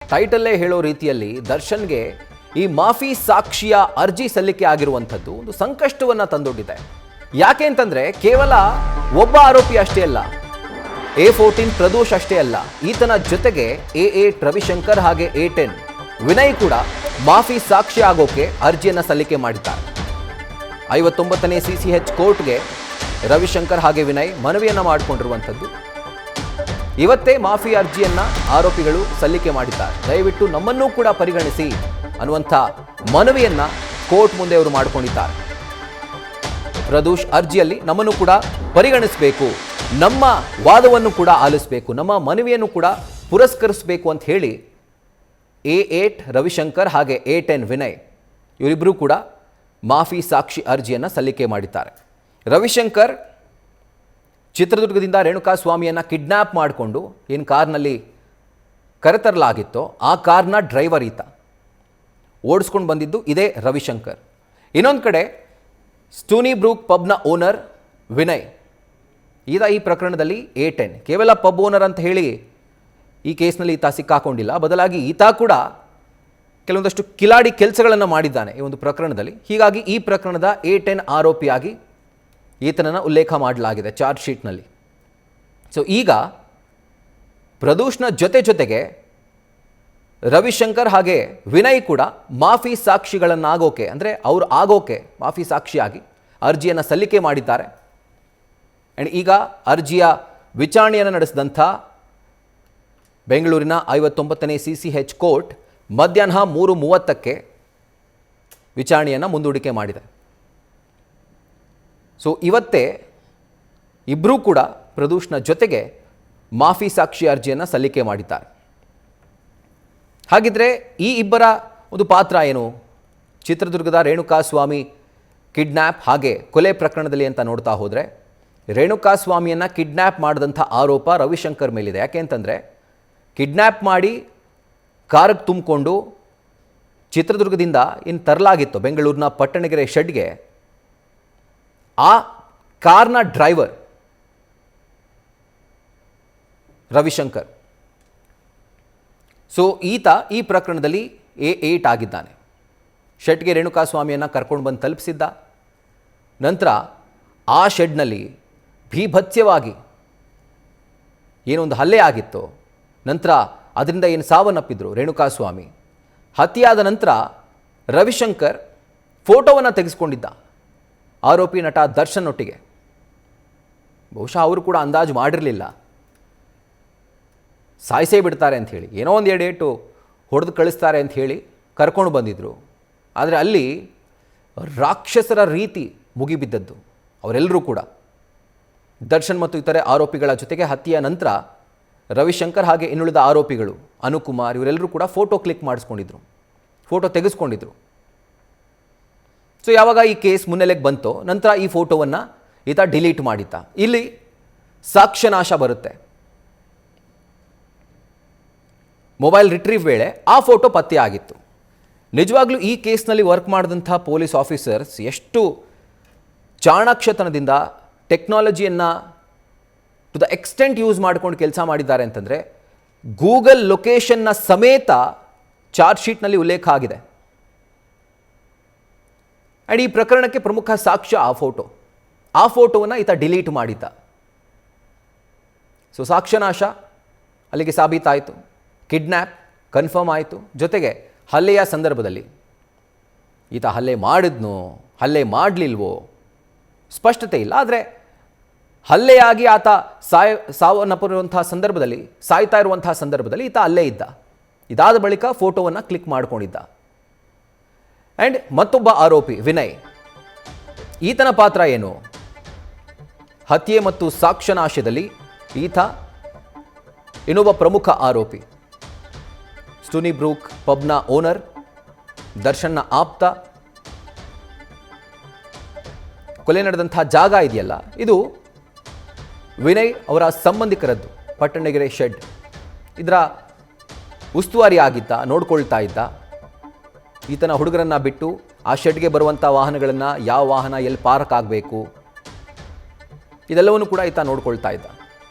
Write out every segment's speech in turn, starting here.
ಟೈಟಲ್ಲೇ ಹೇಳೋ ರೀತಿಯಲ್ಲಿ ದರ್ಶನ್ಗೆ ಈ ಮಾಫಿ ಸಾಕ್ಷಿಯ ಅರ್ಜಿ ಸಲ್ಲಿಕೆ ಆಗಿರುವಂಥದ್ದು ಒಂದು ಸಂಕಷ್ಟವನ್ನು ತಂದೊಡ್ಡಿದೆ. ಯಾಕೆ ಅಂತಂದ್ರೆ ಕೇವಲ ಒಬ್ಬ ಆರೋಪಿ ಅಷ್ಟೇ ಅಲ್ಲ, A14 ಪ್ರದೋಷ್ ಅಷ್ಟೇ ಅಲ್ಲ, ಈತನ ಜೊತೆಗೆ A8 ರವಿಶಂಕರ್ ಹಾಗೆ A10 ವಿನಯ್ ಕೂಡ ಮಾಫಿ ಸಾಕ್ಷಿ ಆಗೋಕೆ ಅರ್ಜಿಯನ್ನು ಸಲ್ಲಿಕೆ ಮಾಡಿದ್ದಾರೆ. 59ನೇ CCH ಕೋರ್ಟ್ಗೆ ರವಿಶಂಕರ್ ಹಾಗೆ ವಿನಯ್ ಮನವಿಯನ್ನು ಮಾಡಿಕೊಂಡಿರುವಂಥದ್ದು. ಇವತ್ತೇ ಮಾಫಿ ಅರ್ಜಿಯನ್ನ ಆರೋಪಿಗಳು ಸಲ್ಲಿಕೆ ಮಾಡಿದ್ದಾರೆ. ದಯವಿಟ್ಟು ನಮ್ಮನ್ನೂ ಕೂಡ ಪರಿಗಣಿಸಿ ಅನ್ನುವಂಥ ಮನವಿಯನ್ನ ಕೋರ್ಟ್ ಮುಂದೆ ಅವರು ಮಾಡಿಕೊಂಡಿದ್ದಾರೆ. ಪ್ರದೋಷ್ ಅರ್ಜಿಯಲ್ಲಿ ನಮ್ಮನ್ನು ಕೂಡ ಪರಿಗಣಿಸಬೇಕು, ನಮ್ಮ ವಾದವನ್ನು ಕೂಡ ಆಲಿಸಬೇಕು, ನಮ್ಮ ಮನವಿಯನ್ನು ಕೂಡ ಪುರಸ್ಕರಿಸಬೇಕು ಅಂತ ಹೇಳಿ A8 ರವಿಶಂಕರ್ ಹಾಗೆ A10 ವಿನಯ್ ಇವರಿಬ್ಬರೂ ಕೂಡ ಮಾಫಿ ಸಾಕ್ಷಿ ಅರ್ಜಿಯನ್ನು ಸಲ್ಲಿಕೆ ಮಾಡಿದ್ದಾರೆ. ರವಿಶಂಕರ್ ಚಿತ್ರದುರ್ಗದಿಂದ ರೇಣುಕಾಸ್ವಾಮಿಯನ್ನು ಕಿಡ್ನ್ಯಾಪ್ ಮಾಡಿಕೊಂಡು ಏನು ಕಾರ್ನಲ್ಲಿ ಕರೆತರಲಾಗಿತ್ತೋ ಆ ಕಾರ್ನ ಡ್ರೈವರ್ ಈತ, ಓಡಿಸ್ಕೊಂಡು ಬಂದಿದ್ದು ಇದೇ ರವಿಶಂಕರ್. ಇನ್ನೊಂದು ಕಡೆ ಸ್ಟೋನಿ ಬ್ರೂಕ್ ಪಬ್ನ ಓನರ್ ವಿನಯ್, ಈತ ಈ ಪ್ರಕರಣದಲ್ಲಿ A10 ಕೇವಲ ಪಬ್ ಓನರ್ ಅಂತ ಹೇಳಿ ಈ ಕೇಸ್ನಲ್ಲಿ ಈತ ಸಿಕ್ಕಾಕೊಂಡಿಲ್ಲ, ಬದಲಾಗಿ ಈತ ಕೂಡ ಕೆಲವೊಂದಷ್ಟು ಕಿಲಾಡಿ ಕೆಲಸಗಳನ್ನು ಮಾಡಿದ್ದಾನೆ ಈ ಒಂದು ಪ್ರಕರಣದಲ್ಲಿ. ಹೀಗಾಗಿ ಈ ಪ್ರಕರಣದ A10 ಆರೋಪಿಯಾಗಿ ಈತನನ್ನು ಉಲ್ಲೇಖ ಮಾಡಲಾಗಿದೆ ಚಾರ್ಜ್ ಶೀಟ್ನಲ್ಲಿ. ಸೊ ಈಗ ಪ್ರದೋಷ್ನ ಜೊತೆಗೆ ರವಿಶಂಕರ್ ಹಾಗೆ ವಿನಯ್ ಕೂಡ ಮಾಫಿ ಸಾಕ್ಷಿಗಳನ್ನಾಗೋಕೆ, ಅಂದರೆ ಅವರು ಆಗೋಕೆ ಮಾಫಿ ಸಾಕ್ಷಿಯಾಗಿ ಅರ್ಜಿಯನ್ನು ಸಲ್ಲಿಕೆ ಮಾಡಿದ್ದಾರೆ. ಆ್ಯಂಡ್ ಈಗ ಅರ್ಜಿಯ ವಿಚಾರಣೆಯನ್ನು ನಡೆಸಿದಂಥ ಬೆಂಗಳೂರಿನ 59ನೇ CCH ಕೋರ್ಟ್ ಮಧ್ಯಾಹ್ನ 3:30ಕ್ಕೆ ವಿಚಾರಣೆಯನ್ನು ಮುಂದೂಡಿಕೆ ಮಾಡಿದೆ. ಸೊ ಇವತ್ತೇ ಇಬ್ಬರೂ ಕೂಡ ಪ್ರದೋಷ್ನ ಜೊತೆಗೆ ಮಾಫಿ ಸಾಕ್ಷಿ ಅರ್ಜಿಯನ್ನು ಸಲ್ಲಿಕೆ ಮಾಡಿದ್ದಾರೆ. ಹಾಗಿದ್ರೆ ಈ ಇಬ್ಬರ ಒಂದು ಪಾತ್ರ ಏನು ಚಿತ್ರದುರ್ಗದ ರೇಣುಕಾಸ್ವಾಮಿ ಕಿಡ್ನ್ಯಾಪ್ ಹಾಗೆ ಕೊಲೆ ಪ್ರಕರಣದಲ್ಲಿ ಅಂತ ನೋಡ್ತಾ ಹೋದರೆ, ರೇಣುಕಾಸ್ವಾಮಿಯನ್ನು ಕಿಡ್ನ್ಯಾಪ್ ಮಾಡಿದಂಥ ಆರೋಪ ರವಿಶಂಕರ್ ಮೇಲಿದೆ. ಯಾಕೆ ಅಂತಂದರೆ ಕಿಡ್ನ್ಯಾಪ್ ಮಾಡಿ ಕಾರಿಗೆ ತುಂಬಿಕೊಂಡು ಚಿತ್ರದುರ್ಗದಿಂದ ಇನ್ನು ತರಲಾಗಿತ್ತು ಬೆಂಗಳೂರಿನ ಪಟ್ಟಣಗೆರೆ ಶೆಡ್ಗೆ, ಆ ಕಾರ್ನ ಡ್ರೈವರ್ ರವಿಶಂಕರ್. ಸೊ ಈತ ಈ ಪ್ರಕರಣದಲ್ಲಿ A8 ಆಗಿದ್ದಾನೆ. ಶೆಡ್ಗೆ ರೇಣುಕಾಸ್ವಾಮಿಯನ್ನು ಕರ್ಕೊಂಡು ಬಂದು ತಲುಪಿಸಿದ್ದ. ನಂತರ ಆ ಶೆಡ್ನಲ್ಲಿ ಭೀಭತ್ಸವಾಗಿ ಏನೊಂದು ಹಲ್ಲೆ ಆಗಿತ್ತು, ನಂತರ ಅದರಿಂದ ಏನು ಸಾವನ್ನಪ್ಪಿದ್ರು ರೇಣುಕಾಸ್ವಾಮಿ. ಹತ್ಯೆಯಾದ ನಂತರ ರವಿಶಂಕರ್ ಫೋಟೋವನ್ನು ತೆಗೆಸ್ಕೊಂಡಿದ್ದ ಆರೋಪಿ ನಟ ದರ್ಶನ್ ಒಟ್ಟಿಗೆ. ಬಹುಶಃ ಅವರು ಕೂಡ ಅಂದಾಜು ಮಾಡಿರಲಿಲ್ಲ ಸಾಯಿಸೇ ಬಿಡ್ತಾರೆ ಅಂಥೇಳಿ, ಏನೋ ಒಂದು ಏಟು ಹೊಡೆದು ಕಳಿಸ್ತಾರೆ ಅಂತ ಹೇಳಿ ಕರ್ಕೊಂಡು ಬಂದಿದ್ದರು. ಆದರೆ ಅಲ್ಲಿ ರಾಕ್ಷಸರ ರೀತಿ ಮುಗಿಬಿದ್ದದ್ದು ಅವರೆಲ್ಲರೂ ಕೂಡ. ದರ್ಶನ್ ಮತ್ತು ಇತರೆ ಆರೋಪಿಗಳ ಜೊತೆಗೆ ಹತ್ಯೆಯ ನಂತರ ರವಿಶಂಕರ್ ಹಾಗೆ ಇನ್ನುಳಿದ ಆರೋಪಿಗಳು ಅನುಕುಮಾರ್ ಇವರೆಲ್ಲರೂ ಕೂಡ ಫೋಟೋ ಕ್ಲಿಕ್ ಮಾಡಿಸ್ಕೊಂಡಿದ್ರು, ಫೋಟೋ ತೆಗೆಸ್ಕೊಂಡಿದ್ರು. ಸೊ ಯಾವಾಗ ಈ ಕೇಸ್ ಮುನ್ನೆಲೆಗೆ ಬಂತೋ ನಂತರ ಈ ಫೋಟೋವನ್ನು ಈತ ಡಿಲೀಟ್ ಮಾಡಿದ್ದ. ಇಲ್ಲಿ ಸಾಕ್ಷ್ಯನಾಶ ಬರುತ್ತೆ. ಮೊಬೈಲ್ ರಿಟ್ರೀವ್ ವೇಳೆ ಆ ಫೋಟೋ ಪತ್ತೆ ಆಗಿತ್ತು. ನಿಜವಾಗ್ಲೂ ಈ ಕೇಸ್ನಲ್ಲಿ ವರ್ಕ್ ಮಾಡಿದಂಥ ಪೊಲೀಸ್ ಆಫೀಸರ್ಸ್ ಎಷ್ಟು ಚಾಣಾಕ್ಷತನದಿಂದ ಟೆಕ್ನಾಲಜಿಯನ್ನು ಟು ದ ಎಕ್ಸ್ಟೆಂಟ್ ಯೂಸ್ ಮಾಡ್ಕೊಂಡು ಕೆಲಸ ಮಾಡಿದ್ದಾರೆ ಅಂತಂದರೆ, ಗೂಗಲ್ ಲೊಕೇಶನ್ನ ಸಮೇತ ಚಾರ್ಜ್ ಶೀಟ್ನಲ್ಲಿ ಉಲ್ಲೇಖ ಆಗಿದೆ. ಆ್ಯಂಡ್ ಈ ಪ್ರಕರಣಕ್ಕೆ ಪ್ರಮುಖ ಸಾಕ್ಷ್ಯ ಆ ಫೋಟೋವನ್ನು ಈತ ಡಿಲೀಟ್ ಮಾಡಿದ್ದ. ಸೊ ಸಾಕ್ಷ್ಯನಾಶ ಅಲ್ಲಿಗೆ ಸಾಬೀತಾಯಿತು, ಕಿಡ್ನ್ಯಾಪ್ ಕನ್ಫರ್ಮ್ ಆಯಿತು. ಜೊತೆಗೆ ಹಲ್ಲೆಯ ಸಂದರ್ಭದಲ್ಲಿ ಈತ ಹಲ್ಲೆ ಮಾಡಿದ್ನೋ ಹಲ್ಲೆ ಮಾಡಲಿಲ್ವೋ ಸ್ಪಷ್ಟತೆ ಇಲ್ಲ. ಆದರೆ ಹಲ್ಲೆಯಾಗಿ ಆತ ಸಾವನ್ನಪ್ಪಿರುವಂತಹ ಸಂದರ್ಭದಲ್ಲಿ, ಸಾಯ್ತಾ ಇರುವಂತಹ ಸಂದರ್ಭದಲ್ಲಿ ಈತ ಅಲ್ಲೇ ಇದ್ದ. ಇದಾದ ಬಳಿಕ ಫೋಟೋವನ್ನು ಕ್ಲಿಕ್ ಮಾಡ್ಕೊಂಡಿದ್ದ. ಆ್ಯಂಡ್ ಮತ್ತೊಬ್ಬ ಆರೋಪಿ ವಿನಯ್, ಈತನ ಪಾತ್ರ ಏನು? ಹತ್ಯೆ ಮತ್ತು ಸಾಕ್ಷ್ಯನಾಶದಲ್ಲಿ ಈತ ಇನ್ನೊಬ್ಬ ಪ್ರಮುಖ ಆರೋಪಿ, ಸ್ಟೋನಿ ಬ್ರೂಕ್ ಪಬ್ನ ಓನರ್, ದರ್ಶನ್ನ ಆಪ್ತ. ಕೊಲೆ ನಡೆದಂಥ ಜಾಗ ಇದೆಯಲ್ಲ, ಇದು ವಿನಯ್ ಅವರ ಸಂಬಂಧಿಕರದ್ದು. ಪಟ್ಟಣಗೆರೆ ಶೆಡ್ ಇದರ ಉಸ್ತುವಾರಿ ಆಗಿದ್ದ, ನೋಡ್ಕೊಳ್ತಾ ಇದ್ದ. ಈತನ ಹುಡುಗರನ್ನು ಬಿಟ್ಟು ಆ ಶೆಡ್ಗೆ ಬರುವಂಥ ವಾಹನಗಳನ್ನು, ಯಾವ ವಾಹನ ಎಲ್ಲಿ ಪಾರ್ಕ್ ಆಗಬೇಕು ಇದೆಲ್ಲವನ್ನು ಕೂಡ ಈತ ನೋಡ್ಕೊಳ್ತಾ ಇದ್ದ.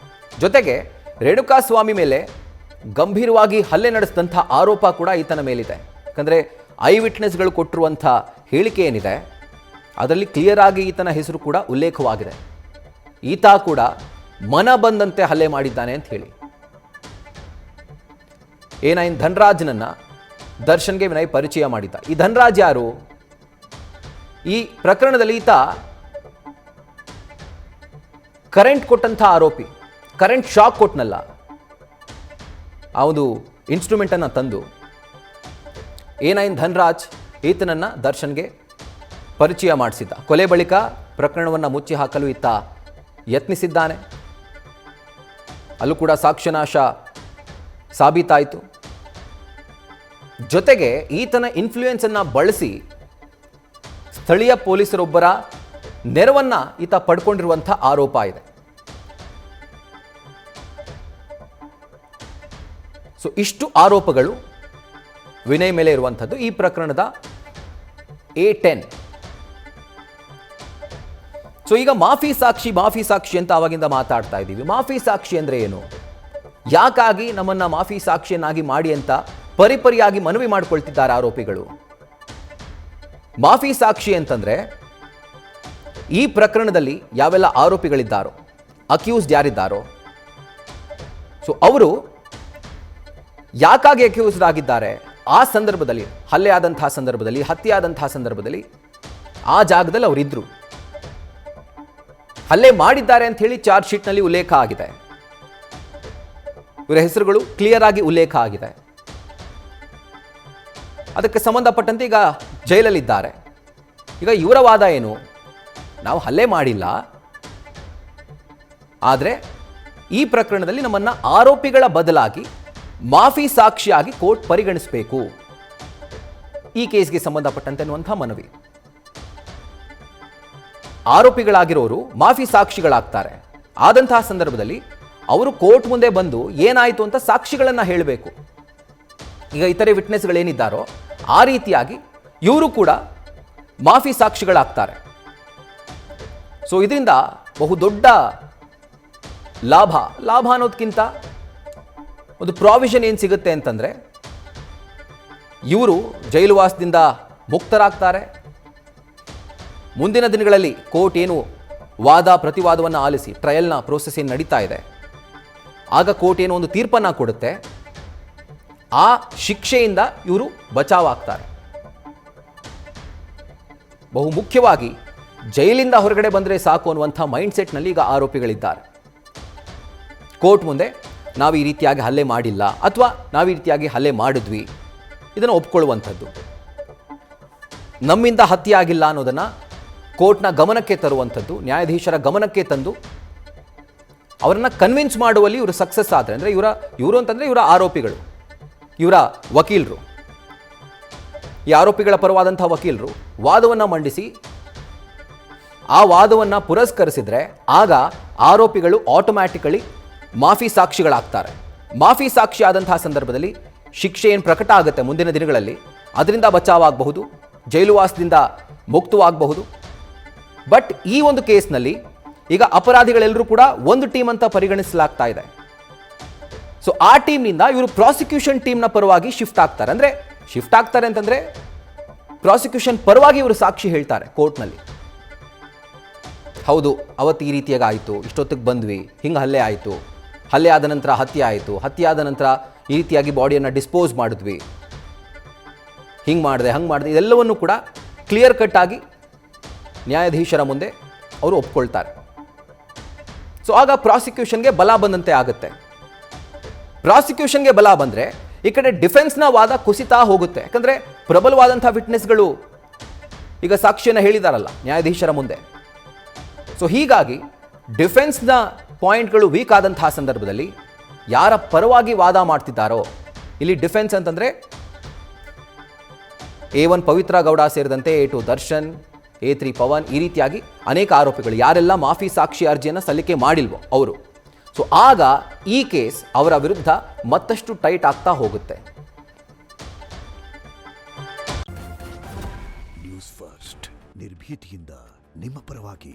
ಜೊತೆಗೆ ರೇಣುಕಾಸ್ವಾಮಿ ಮೇಲೆ ಗಂಭೀರವಾಗಿ ಹಲ್ಲೆ ನಡೆಸಿದಂಥ ಆರೋಪ ಕೂಡ ಈತನ ಮೇಲಿದೆ. ಯಾಕಂದರೆ ಐ ವಿಟ್ನೆಸ್ಗಳು ಕೊಟ್ಟಿರುವಂಥ ಹೇಳಿಕೆ ಏನಿದೆ ಅದರಲ್ಲಿ ಕ್ಲಿಯರ್ ಆಗಿ ಈತನ ಹೆಸರು ಕೂಡ ಉಲ್ಲೇಖವಾಗಿದೆ. ಈತ ಕೂಡ ಮನ ಬಂದಂತೆ ಹಲ್ಲೆ ಮಾಡಿದ್ದಾನೆ ಅಂತ ಹೇಳಿ. A9 ಧನ್ರಾಜ್ನನ್ನ ದರ್ಶನ್ಗೆ ವಿನಯ್ ಪರಿಚಯ ಮಾಡಿದ್ದ. ಈ ಧನ್ರಾಜ್ ಯಾರು? ಈ ಪ್ರಕರಣದಲ್ಲಿ ಈತ ಕರೆಂಟ್ ಕೊಟ್ಟಂಥ ಆರೋಪಿ. ಕರೆಂಟ್ ಶಾಕ್ ಕೊಟ್ಟನಲ್ಲ, ಆ ಒಂದು ಇನ್ಸ್ಟ್ರೂಮೆಂಟನ್ನು ತಂದು A9 ಧನ್ರಾಜ್ ಈತನನ್ನು ದರ್ಶನ್ಗೆ ಪರಿಚಯ ಮಾಡಿಸಿದ್ದ. ಕೊಲೆ ಬಳಿಕ ಪ್ರಕರಣವನ್ನು ಮುಚ್ಚಿ ಹಾಕಲು ಈತ ಯತ್ನಿಸಿದ್ದಾನೆ. ಅಲ್ಲೂ ಕೂಡ ಸಾಕ್ಷ್ಯನಾಶ ಸಾಬೀತಾಯಿತು. ಜೊತೆಗೆ ಈತನ ಇನ್ಫ್ಲೂಯೆನ್ಸನ್ನು ಬಳಸಿ ಸ್ಥಳೀಯ ಪೊಲೀಸರೊಬ್ಬರ ನೆರವನ್ನ ಈತ ಪಡ್ಕೊಂಡಿರುವಂಥ ಆರೋಪ ಇದೆ. ಸೊ ಇಷ್ಟು ಆರೋಪಗಳು ವಿನಯ್ ಮೇಲೆ ಇರುವಂಥದ್ದು ಈ ಪ್ರಕರಣದ A10. ಸೊ ಈಗ ಮಾಫಿ ಸಾಕ್ಷಿ ಅಂತ ಆವಾಗಿಂದ ಮಾತಾಡ್ತಾ ಇದ್ದೀವಿ. ಮಾಫಿ ಸಾಕ್ಷಿ ಅಂದರೆ ಏನು? ಯಾಕಾಗಿ ನಮ್ಮನ್ನು ಮಾಫಿ ಸಾಕ್ಷಿಯನ್ನಾಗಿ ಮಾಡಿ ಅಂತ ಪರಿಪರಿಯಾಗಿ ಮನವಿ ಮಾಡಿಕೊಳ್ತಿದ್ದಾರೆ ಆರೋಪಿಗಳು? ಮಾಫಿ ಸಾಕ್ಷಿ ಅಂತಂದರೆ ಈ ಪ್ರಕರಣದಲ್ಲಿ ಯಾವೆಲ್ಲ ಆರೋಪಿಗಳಿದ್ದಾರೋ, ಅಕ್ಯೂಸ್ಡ್ ಯಾರಿದ್ದಾರೋ, ಸೊ ಅವರು ಯಾಕಾಗಿ ಅಕ್ಯೂಸ್ಡ್ ಆಗಿದ್ದಾರೆ, ಆ ಸಂದರ್ಭದಲ್ಲಿ ಹಲ್ಲೆ ಆದಂತಹ ಸಂದರ್ಭದಲ್ಲಿ, ಹತ್ಯೆ ಆದಂತಹ ಸಂದರ್ಭದಲ್ಲಿ ಆ ಜಾಗದಲ್ಲಿ ಅವರಿದ್ದರು, ಹಲ್ಲೆ ಮಾಡಿದ್ದಾರೆ ಅಂತ ಹೇಳಿ ಚಾರ್ಜ್ ಶೀಟ್ನಲ್ಲಿ ಉಲ್ಲೇಖ ಆಗಿದೆ. ಇವರ ಹೆಸರುಗಳು ಕ್ಲಿಯರ್ ಆಗಿ ಉಲ್ಲೇಖ ಆಗಿದೆ. ಅದಕ್ಕೆ ಸಂಬಂಧಪಟ್ಟಂತೆ ಈಗ ಜೈಲಲ್ಲಿದ್ದಾರೆ. ಈಗ ಇವರ ವಾದ ಏನು? ನಾವು ಹಲ್ಲೆ ಮಾಡಿಲ್ಲ, ಆದರೆ ಈ ಪ್ರಕರಣದಲ್ಲಿ ನಮ್ಮನ್ನು ಆರೋಪಿಗಳ ಬದಲಾಗಿ ಮಾಫಿ ಸಾಕ್ಷಿಯಾಗಿ ಕೋರ್ಟ್ ಪರಿಗಣಿಸಬೇಕು, ಈ ಕೇಸ್ಗೆ ಸಂಬಂಧಪಟ್ಟಂತೆ ಅನ್ನುವಂಥ ಮನವಿ. ಆರೋಪಿಗಳಾಗಿರೋರು ಮಾಫಿ ಸಾಕ್ಷಿಗಳಾಗ್ತಾರೆ. ಆದಂತಹ ಸಂದರ್ಭದಲ್ಲಿ ಅವರು ಕೋರ್ಟ್ ಮುಂದೆ ಬಂದು ಏನಾಯಿತು ಅಂತ ಸಾಕ್ಷಿಗಳನ್ನು ಹೇಳಬೇಕು. ಈಗ ಇತರೆ ವಿಟ್ನೆಸ್ಗಳೇನಿದ್ದಾರೋ ಆ ರೀತಿಯಾಗಿ ಇವರು ಕೂಡ ಮಾಫಿ ಸಾಕ್ಷಿಗಳಾಗ್ತಾರೆ. ಸೊ ಇದರಿಂದ ಬಹುದೊಡ್ಡ ಲಾಭ ಅನ್ನೋದಕ್ಕಿಂತ ಒಂದು ಪ್ರಾವಿಷನ್ ಏನು ಸಿಗುತ್ತೆ ಅಂತಂದರೆ, ಇವರು ಜೈಲುವಾಸದಿಂದ ಮುಕ್ತರಾಗ್ತಾರೆ. ಮುಂದಿನ ದಿನಗಳಲ್ಲಿ ಕೋರ್ಟ್ ಏನು ವಾದ ಪ್ರತಿವಾದವನ್ನು ಆಲಿಸಿ ಟ್ರಯಲ್ನ ಪ್ರೋಸೆಸ್ ಏನು ನಡೀತಾ ಇದೆ, ಆಗ ಕೋರ್ಟ್ ಏನೋ ಒಂದು ತೀರ್ಪನ್ನು ಕೊಡುತ್ತೆ, ಆ ಶಿಕ್ಷೆಯಿಂದ ಇವರು ಬಚಾವಾಗ್ತಾರೆ. ಬಹು ಮುಖ್ಯವಾಗಿ ಜೈಲಿಂದ ಹೊರಗಡೆ ಬಂದರೆ ಸಾಕು ಅನ್ನುವಂಥ ಮೈಂಡ್ಸೆಟ್ನಲ್ಲಿ ಈಗ ಆರೋಪಿಗಳಿದ್ದಾರೆ. ಕೋರ್ಟ್ ಮುಂದೆ ನಾವು ಈ ರೀತಿಯಾಗಿ ಹಲ್ಲೆ ಮಾಡಿಲ್ಲ ಅಥವಾ ನಾವು ಈ ರೀತಿಯಾಗಿ ಹಲ್ಲೆ ಮಾಡಿದ್ವಿ ಇದನ್ನು ಒಪ್ಕೊಳ್ಳುವಂಥದ್ದು, ನಮ್ಮಿಂದ ಹತ್ಯೆ ಆಗಿಲ್ಲ ಅನ್ನೋದನ್ನು ಕೋರ್ಟ್ನ ಗಮನಕ್ಕೆ ತರುವಂಥದ್ದು, ನ್ಯಾಯಾಧೀಶರ ಗಮನಕ್ಕೆ ತಂದು ಅವರನ್ನು ಕನ್ವಿನ್ಸ್ ಮಾಡುವಲ್ಲಿ ಇವರು ಸಕ್ಸಸ್ ಆದರೆ, ಅಂದರೆ ಇವರು ಅಂತಂದರೆ ಇವರ ಆರೋಪಿಗಳು, ಇವರ ವಕೀಲರು, ಈ ಆರೋಪಿಗಳ ಪರವಾದಂಥ ವಕೀಲರು ವಾದವನ್ನು ಮಂಡಿಸಿ ಆ ವಾದವನ್ನು ಪುರಸ್ಕರಿಸಿದರೆ ಆಗ ಆರೋಪಿಗಳು ಆಟೋಮ್ಯಾಟಿಕಲಿ ಮಾಫಿ ಸಾಕ್ಷಿಗಳಾಗ್ತಾರೆ. ಮಾಫಿ ಸಾಕ್ಷಿ ಆದಂತಹ ಸಂದರ್ಭದಲ್ಲಿ ಶಿಕ್ಷೆ ಏನು ಪ್ರಕಟ ಆಗುತ್ತೆ ಮುಂದಿನ ದಿನಗಳಲ್ಲಿ, ಅದರಿಂದ ಬಚಾವಾಗಬಹುದು, ಜೈಲುವಾಸದಿಂದ ಮುಕ್ತವಾಗಬಹುದು. ಬಟ್ ಈ ಒಂದು ಕೇಸ್ನಲ್ಲಿ ಈಗ ಅಪರಾಧಿಗಳೆಲ್ಲರೂ ಕೂಡ ಒಂದು ಟೀಮ್ ಅಂತ ಪರಿಗಣಿಸಲಾಗ್ತಾ ಇದೆ. ಸೊ ಆ ಟೀಮ್ನಿಂದ ಇವರು ಪ್ರಾಸಿಕ್ಯೂಷನ್ ಟೀಮ್ನ ಪರವಾಗಿ ಶಿಫ್ಟ್ ಆಗ್ತಾರೆ ಅಂತಂದರೆ ಪ್ರಾಸಿಕ್ಯೂಷನ್ ಪರವಾಗಿ ಇವರು ಸಾಕ್ಷಿ ಹೇಳ್ತಾರೆ ಕೋರ್ಟ್ನಲ್ಲಿ. ಹೌದು, ಅವತ್ತು ಈ ರೀತಿಯಾಗಿ ಆಯಿತು, ಇಷ್ಟೊತ್ತಿಗೆ ಬಂದ್ವಿ, ಹಿಂಗೆ ಹಲ್ಲೆ ಆಯಿತು, ಹಲ್ಲೆ ಆದ ನಂತರ ಹತ್ಯೆ ಆಯಿತು, ಹತ್ಯೆ ಆದ ನಂತರ ಈ ರೀತಿಯಾಗಿ ಬಾಡಿಯನ್ನು ಡಿಸ್ಪೋಸ್ ಮಾಡಿದ್ವಿ, ಹಿಂಗೆ ಮಾಡಿದೆ ಹಂಗೆ ಮಾಡಿದೆ, ಇದೆಲ್ಲವನ್ನು ಕೂಡ ಕ್ಲಿಯರ್ ಕಟ್ ಆಗಿ ನ್ಯಾಯಾಧೀಶರ ಮುಂದೆ ಅವರು ಒಪ್ಕೊಳ್ತಾರೆ. ಸೊ ಆಗ ಪ್ರಾಸಿಕ್ಯೂಷನ್ಗೆ ಬಲ ಬಂದಂತೆ ಆಗುತ್ತೆ. ಪ್ರಾಸಿಕ್ಯೂಷನ್ಗೆ ಬಲ ಬಂದರೆ ಈ ಕಡೆ ಡಿಫೆನ್ಸ್ನ ವಾದ ಕುಸಿತಾ ಹೋಗುತ್ತೆ. ಯಾಕಂದರೆ ಪ್ರಬಲವಾದಂಥ ವಿಟ್ನೆಸ್ಗಳು ಈಗ ಸಾಕ್ಷಿಯನ್ನು ಹೇಳಿದಾರಲ್ಲ ನ್ಯಾಯಾಧೀಶರ ಮುಂದೆ. ಸೊ ಹೀಗಾಗಿ ಡಿಫೆನ್ಸ್ನ ಪಾಯಿಂಟ್ಗಳು ವೀಕ್ ಆದಂತಹ ಸಂದರ್ಭದಲ್ಲಿ ಯಾರ ಪರವಾಗಿ ವಾದ ಮಾಡ್ತಿದ್ದಾರೋ, ಇಲ್ಲಿ ಡಿಫೆನ್ಸ್ ಅಂತಂದರೆ A1 ಪವಿತ್ರ ಗೌಡ ಸೇರಿದಂತೆ A2 ದರ್ಶನ್, A3 ಪವನ್, ಈ ರೀತಿಯಾಗಿ ಅನೇಕ ಆರೋಪಿಗಳು ಯಾರೆಲ್ಲ ಮಾಫಿ ಸಾಕ್ಷಿ ಅರ್ಜಿಯನ್ನು ಸಲ್ಲಿಕೆ ಮಾಡಿಲ್ವೋ ಅವರು. ಸೊ ಆಗ ಈ ಕೇಸ್ ಅವರ ವಿರುದ್ಧ ಮತ್ತಷ್ಟು ಟೈಟ್ ಆಗ್ತಾ ಹೋಗುತ್ತೆ. ನ್ಯೂಸ್ ಫಸ್ಟ್ ನಿರ್ಭೀತಿಯಿಂದ ನಿಮ್ಮ ಪರವಾಗಿ.